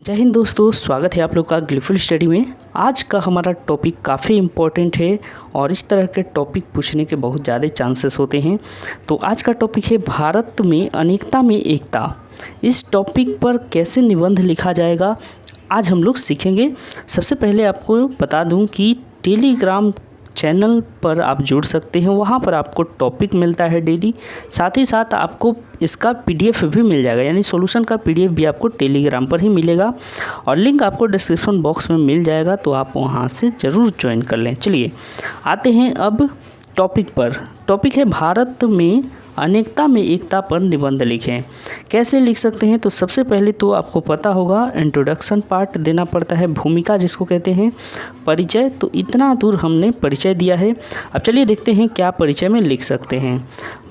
जय हिंद दोस्तों, स्वागत है आप लोग का ग्लिफुल स्टडी में। आज का हमारा टॉपिक काफ़ी इम्पोर्टेंट है और इस तरह के टॉपिक पूछने के बहुत ज़्यादा चांसेस होते हैं। तो आज का टॉपिक है भारत में अनेकता में एकता। इस टॉपिक पर कैसे निबंध लिखा जाएगा आज हम लोग सीखेंगे। सबसे पहले आपको बता दूं कि टेलीग्राम चैनल पर आप जुड़ सकते हैं, वहाँ पर आपको टॉपिक मिलता है डेली। साथ ही साथ आपको इसका पीडीएफ भी मिल जाएगा, यानी सॉल्यूशन का पीडीएफ भी आपको टेलीग्राम पर ही मिलेगा और लिंक आपको डिस्क्रिप्शन बॉक्स में मिल जाएगा, तो आप वहाँ से ज़रूर ज्वाइन कर लें। चलिए आते हैं अब टॉपिक पर। टॉपिक है भारत में अनेकता में एकता पर निबंध लिखें। कैसे लिख सकते हैं? तो सबसे पहले तो आपको पता होगा इंट्रोडक्शन पार्ट देना पड़ता है, भूमिका जिसको कहते हैं, परिचय। तो इतना दूर हमने परिचय दिया है। अब चलिए देखते हैं क्या परिचय में लिख सकते हैं।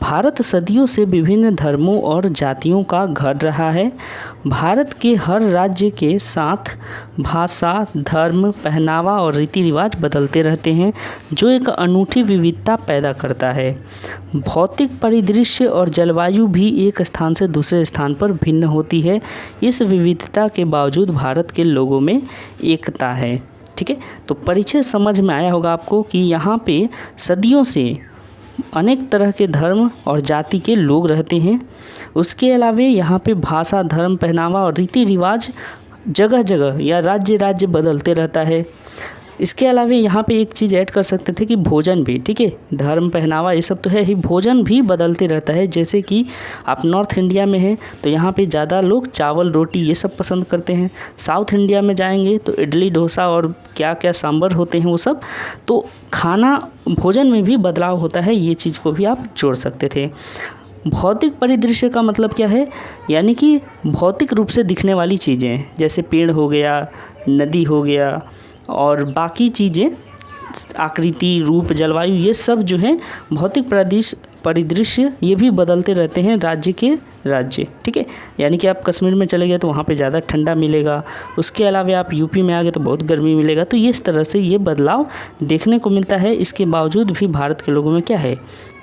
भारत सदियों से विभिन्न धर्मों और जातियों का घर रहा है। भारत के हर राज्य के साथ भाषा, धर्म, पहनावा और रीति रिवाज बदलते रहते हैं, जो एक अनूठी विविधता पैदा करता है। भौतिक परिदृश्य और जलवायु भी एक स्थान से दूसरे स्थान पर भिन्न होती है। इस विविधता के बावजूद भारत के लोगों में एकता है। ठीक है, तो परिचय समझ में आया होगा आपको कि यहाँ पे सदियों से अनेक तरह के धर्म और जाति के लोग रहते हैं। उसके अलावा यहाँ पे भाषा, धर्म, पहनावा और रीति रिवाज जगह जगह या राज्य राज्य बदलते रहता है। इसके अलावा यहाँ पे एक चीज़ ऐड कर सकते थे कि भोजन भी, ठीक है, धर्म, पहनावा ये सब तो है ही, भोजन भी बदलते रहता है। जैसे कि आप नॉर्थ इंडिया में हैं तो यहाँ पे ज़्यादा लोग चावल रोटी ये सब पसंद करते हैं। साउथ इंडिया में जाएंगे तो इडली डोसा और क्या क्या सांभर होते हैं वो सब। तो खाना भोजन में भी बदलाव होता है, ये चीज़ को भी आप जोड़ सकते थे। भौतिक परिदृश्य का मतलब क्या है? यानी कि भौतिक रूप से दिखने वाली चीज़ें, जैसे पेड़ हो गया, नदी हो गया और बाकी चीज़ें, आकृति, रूप, जलवायु, ये सब जो है भौतिक परिदृश्य ये भी बदलते रहते हैं राज्य के राज्य। ठीक है, यानी कि आप कश्मीर में चले गए तो वहाँ पे ज़्यादा ठंडा मिलेगा। उसके अलावा आप यूपी में आ गए तो बहुत गर्मी मिलेगा। तो इस तरह से ये बदलाव देखने को मिलता है। इसके बावजूद भी भारत के लोगों में क्या है?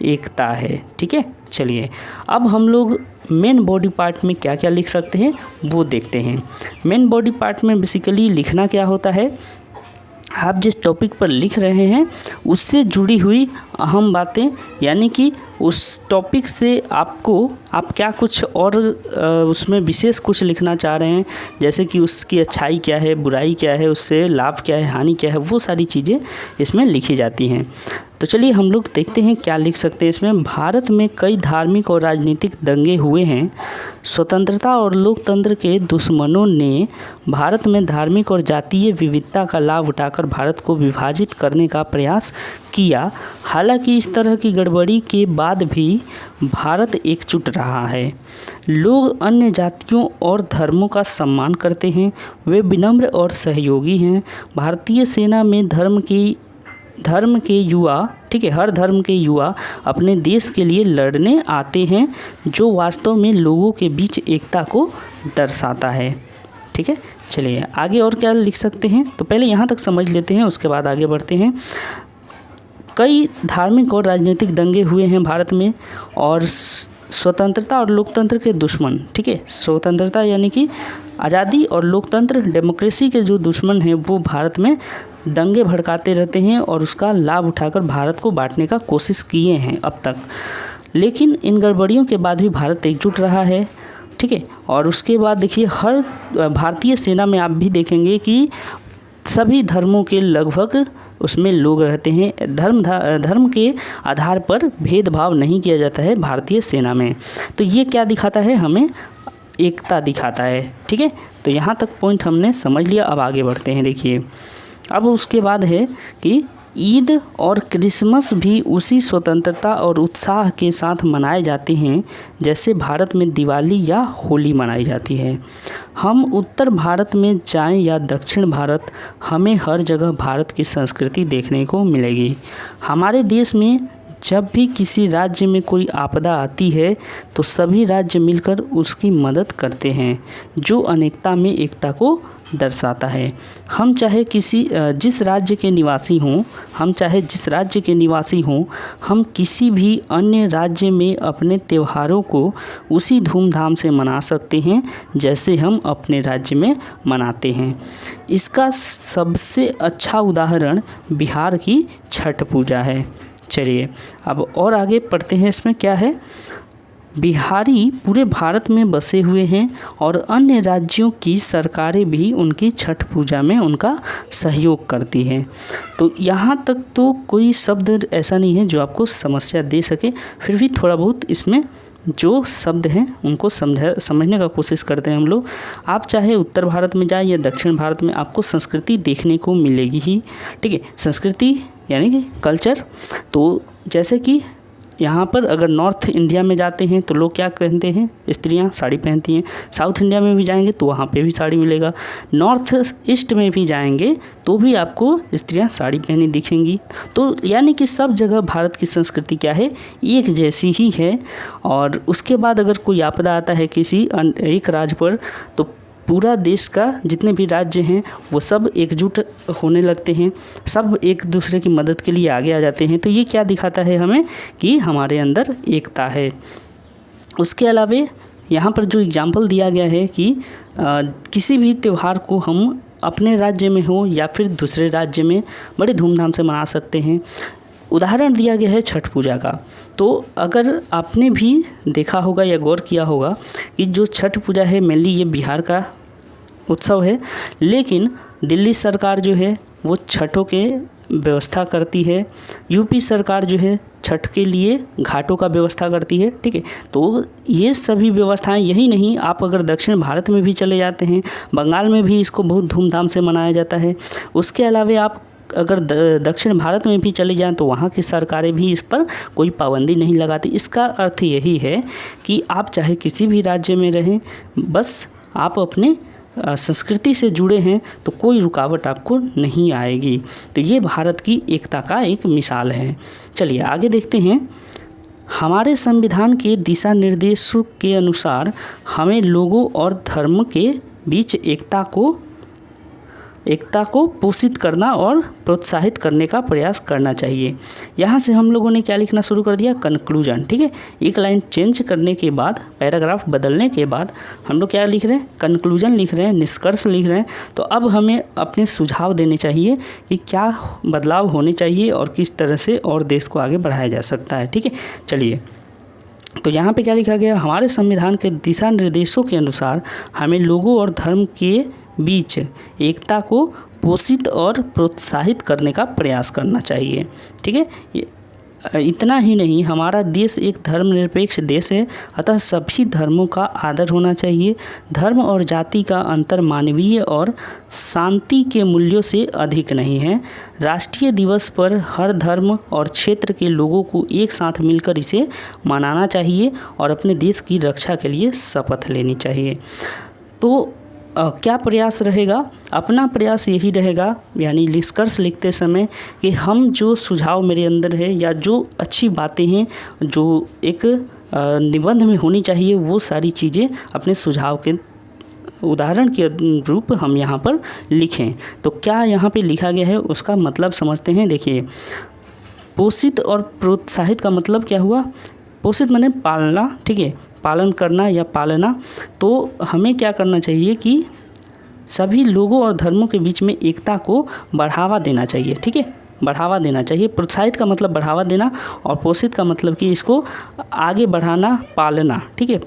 एकता है। ठीक है, चलिए अब हम लोग मेन बॉडी पार्ट में क्या क्या लिख सकते हैं वो देखते हैं। मेन बॉडी पार्ट में बेसिकली लिखना क्या होता है, आप जिस टॉपिक पर लिख रहे हैं उससे जुड़ी हुई अहम बातें, यानी कि उस टॉपिक से आप क्या कुछ और उसमें विशेष कुछ लिखना चाह रहे हैं, जैसे कि उसकी अच्छाई क्या है, बुराई क्या है, उससे लाभ क्या है, हानि क्या है, वो सारी चीज़ें इसमें लिखी जाती हैं। तो चलिए हम लोग देखते हैं क्या लिख सकते हैं इसमें। भारत में कई धार्मिक और राजनीतिक दंगे हुए हैं। स्वतंत्रता और लोकतंत्र के दुश्मनों ने भारत में धार्मिक और जातीय विविधता का लाभ उठाकर भारत को विभाजित करने का प्रयास किया। हालांकि इस तरह की गड़बड़ी के बाद भी भारत एकजुट रहा है। लोग अन्य जातियों और धर्मों का सम्मान करते हैं, वे विनम्र और सहयोगी हैं। भारतीय सेना में धर्म के युवा, ठीक है, हर धर्म के युवा अपने देश के लिए लड़ने आते हैं, जो वास्तव में लोगों के बीच एकता को दर्शाता है। ठीक है, चलिए आगे और क्या लिख सकते हैं। तो पहले यहाँ तक समझ लेते हैं, उसके बाद आगे बढ़ते हैं। कई धार्मिक और राजनीतिक दंगे हुए हैं भारत में, और स्वतंत्रता और लोकतंत्र के दुश्मन, ठीक है, स्वतंत्रता यानी कि आज़ादी और लोकतंत्र, डेमोक्रेसी के जो दुश्मन हैं वो भारत में दंगे भड़काते रहते हैं और उसका लाभ उठाकर भारत को बांटने का कोशिश किए हैं अब तक। लेकिन इन गड़बड़ियों के बाद भी भारत एकजुट रहा है। ठीक है, और उसके बाद देखिए हर भारतीय सेना में आप भी देखेंगे कि सभी धर्मों के लगभग उसमें लोग रहते हैं। धर्म के आधार पर भेदभाव नहीं किया जाता है भारतीय सेना में। तो ये क्या दिखाता है? हमें एकता दिखाता है। ठीक है, तो यहाँ तक पॉइंट हमने समझ लिया। अब आगे बढ़ते हैं। देखिए अब उसके बाद है कि ईद और क्रिसमस भी उसी स्वतंत्रता और उत्साह के साथ मनाए जाते हैं जैसे भारत में दिवाली या होली मनाई जाती है। हम उत्तर भारत में जाएं या दक्षिण भारत, हमें हर जगह भारत की संस्कृति देखने को मिलेगी। हमारे देश में जब भी किसी राज्य में कोई आपदा आती है तो सभी राज्य मिलकर उसकी मदद करते हैं, जो अनेकता में एकता को दर्शाता है। हम चाहे जिस राज्य के निवासी हों, हम किसी भी अन्य राज्य में अपने त्योहारों को उसी धूमधाम से मना सकते हैं जैसे हम अपने राज्य में मनाते हैं। इसका सबसे अच्छा उदाहरण बिहार की छठ पूजा है। चलिए अब और आगे पढ़ते हैं, इसमें क्या है। बिहारी पूरे भारत में बसे हुए हैं और अन्य राज्यों की सरकारें भी उनकी छठ पूजा में उनका सहयोग करती हैं। तो यहाँ तक तो कोई शब्द ऐसा नहीं है जो आपको समस्या दे सके, फिर भी थोड़ा बहुत इसमें जो शब्द हैं उनको समझने का कोशिश करते हैं हम लोग। आप चाहे उत्तर भारत में जाए या दक्षिण भारत में, आपको संस्कृति देखने को मिलेगी ही। ठीक है, संस्कृति यानी कि कल्चर। तो जैसे कि यहाँ पर अगर नॉर्थ इंडिया में जाते हैं तो लोग क्या पहनते हैं, स्त्रियाँ साड़ी पहनती हैं। साउथ इंडिया में भी जाएंगे तो वहाँ पे भी साड़ी मिलेगा। नॉर्थ ईस्ट में भी जाएंगे तो भी आपको स्त्रियाँ साड़ी पहनी दिखेंगी। तो यानी कि सब जगह भारत की संस्कृति क्या है, एक जैसी ही है। और उसके बाद अगर कोई आपदा आता है किसी एक राज्य पर, तो पूरा देश का जितने भी राज्य हैं वो सब एकजुट होने लगते हैं, सब एक दूसरे की मदद के लिए आगे आ जाते हैं। तो ये क्या दिखाता है हमें कि हमारे अंदर एकता है। उसके अलावा यहाँ पर जो एग्जाम्पल दिया गया है कि किसी भी त्यौहार को हम अपने राज्य में हो या फिर दूसरे राज्य में बड़े धूमधाम से मना सकते हैं। उदाहरण दिया गया है छठ पूजा का। तो अगर आपने भी देखा होगा या गौर किया होगा कि जो छठ पूजा है मेनली ये बिहार का उत्सव है, लेकिन दिल्ली सरकार जो है वो छठों के व्यवस्था करती है। यूपी सरकार जो है छठ के लिए घाटों का व्यवस्था करती है। ठीक है, तो ये सभी व्यवस्थाएं, यही नहीं, आप अगर दक्षिण भारत में भी चले जाते हैं, बंगाल में भी इसको बहुत धूमधाम से मनाया जाता है। उसके अलावा आप अगर दक्षिण भारत में भी चले जाएं तो वहाँ की सरकारें भी इस पर कोई पाबंदी नहीं लगाती। इसका अर्थ यही है कि आप चाहे किसी भी राज्य में रहें, बस आप अपने संस्कृति से जुड़े हैं तो कोई रुकावट आपको नहीं आएगी। तो ये भारत की एकता का एक मिसाल है। चलिए आगे देखते हैं। हमारे संविधान के दिशा निर्देशों के अनुसार हमें लोगों और धर्म के बीच एकता को पोषित करना और प्रोत्साहित करने का प्रयास करना चाहिए। यहाँ से हम लोगों ने क्या लिखना शुरू कर दिया, कंक्लूजन। ठीक है, एक लाइन चेंज करने के बाद, पैराग्राफ बदलने के बाद हम लोग क्या लिख रहे हैं, कंक्लूजन लिख रहे हैं, निष्कर्ष लिख रहे हैं। तो अब हमें अपने सुझाव देने चाहिए कि क्या बदलाव होने चाहिए और किस तरह से और देश को आगे बढ़ाया जा सकता है। ठीक है, चलिए तो यहाँ पे क्या लिखा गया, हमारे संविधान के दिशा निर्देशों के अनुसार हमें लोगों और धर्म के बीच एकता को पोषित और प्रोत्साहित करने का प्रयास करना चाहिए। ठीक है, इतना ही नहीं, हमारा देश एक धर्मनिरपेक्ष देश है, अतः सभी धर्मों का आदर होना चाहिए। धर्म और जाति का अंतर मानवीय और शांति के मूल्यों से अधिक नहीं है। राष्ट्रीय दिवस पर हर धर्म और क्षेत्र के लोगों को एक साथ मिलकर इसे मनाना चाहिए और अपने देश की रक्षा के लिए शपथ लेनी चाहिए। तो क्या प्रयास रहेगा, अपना प्रयास यही रहेगा, यानी निष्कर्ष लिखते समय कि हम जो सुझाव मेरे अंदर है या जो अच्छी बातें हैं जो एक निबंध में होनी चाहिए, वो सारी चीज़ें अपने सुझाव के उदाहरण के रूप हम यहाँ पर लिखें। तो क्या यहाँ पे लिखा गया है उसका मतलब समझते हैं। देखिए, पोषित और प्रोत्साहित का मतलब क्या हुआ, पोषित माने पालना, ठीक है, पालन करना या पालना। तो हमें क्या करना चाहिए कि सभी लोगों और धर्मों के बीच में एकता को बढ़ावा देना चाहिए। ठीक है, बढ़ावा देना चाहिए। प्रोत्साहित का मतलब बढ़ावा देना और पोषित का मतलब कि इसको आगे बढ़ाना, पालना। ठीक है,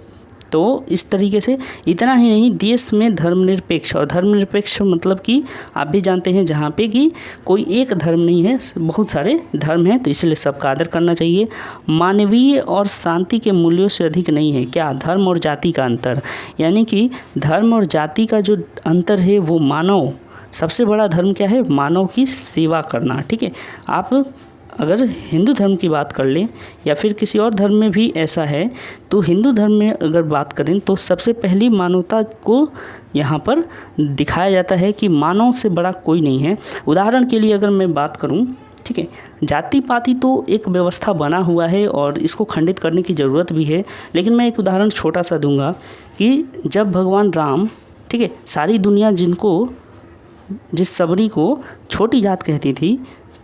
तो इस तरीके से। इतना ही नहीं, देश में धर्मनिरपेक्ष, और धर्मनिरपेक्ष मतलब कि आप भी जानते हैं जहाँ पे कि कोई एक धर्म नहीं है, बहुत सारे धर्म हैं, तो इसलिए सबका आदर करना चाहिए। मानवीय और शांति के मूल्यों से अधिक नहीं है। क्या, धर्म और जाति का अंतर, यानी कि धर्म और जाति का जो अंतर है वो मानव, सबसे बड़ा धर्म क्या है, मानव की सेवा करना। ठीक है, आप अगर हिंदू धर्म की बात कर लें या फिर किसी और धर्म में भी ऐसा है, तो हिंदू धर्म में अगर बात करें तो सबसे पहली मानवता को यहाँ पर दिखाया जाता है कि मानव से बड़ा कोई नहीं है। उदाहरण के लिए अगर मैं बात करूँ ठीक है। जाति पाति तो एक व्यवस्था बना हुआ है और इसको खंडित करने की ज़रूरत भी है, लेकिन मैं एक उदाहरण छोटा सा दूंगा कि जब भगवान राम, ठीक है, सारी दुनिया जिस सबरी को छोटी जात कहती थी,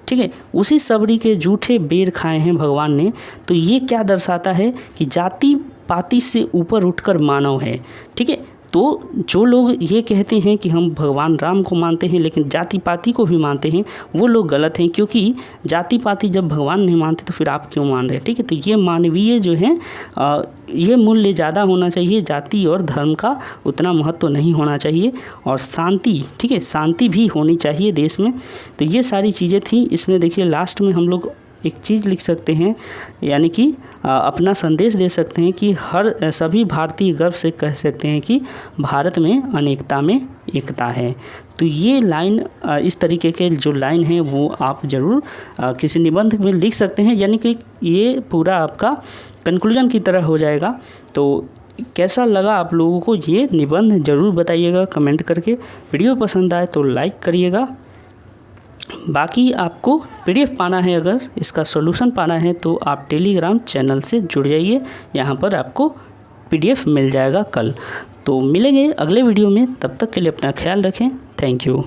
ठीक है, उसी सबरी के जूठे बेर खाए हैं भगवान ने। तो ये क्या दर्शाता है कि जाति पाति से ऊपर उठकर मानव है, ठीक है। तो जो लोग ये कहते हैं कि हम भगवान राम को मानते हैं लेकिन जाति पाति को भी मानते हैं, वो लोग गलत हैं, क्योंकि जाति पाति जब भगवान नहीं मानते तो फिर आप क्यों मान रहे हैं, ठीक है। तो ये मानवीय जो है ये मूल्य ज़्यादा होना चाहिए, जाति और धर्म का उतना महत्व नहीं होना चाहिए, और शांति, ठीक है, शांति भी होनी चाहिए देश में। तो ये सारी चीज़ें थी। इसमें देखिए लास्ट में हम लोग एक चीज़ लिख सकते हैं, यानी कि अपना संदेश दे सकते हैं कि सभी भारतीय गर्व से कह सकते हैं कि भारत में अनेकता में एकता है। तो ये लाइन, इस तरीके के जो लाइन है वो आप ज़रूर किसी निबंध में लिख सकते हैं, यानी कि ये पूरा आपका कंक्लूजन की तरह हो जाएगा। तो कैसा लगा आप लोगों को ये निबंध ज़रूर बताइएगा कमेंट करके। वीडियो पसंद आए तो लाइक करिएगा। बाकी आपको PDF पाना है, अगर इसका सॉल्यूशन पाना है तो आप टेलीग्राम चैनल से जुड़ जाइए, यहाँ पर आपको PDF मिल जाएगा कल। तो मिलेंगे अगले वीडियो में, तब तक के लिए अपना ख्याल रखें। Thank you.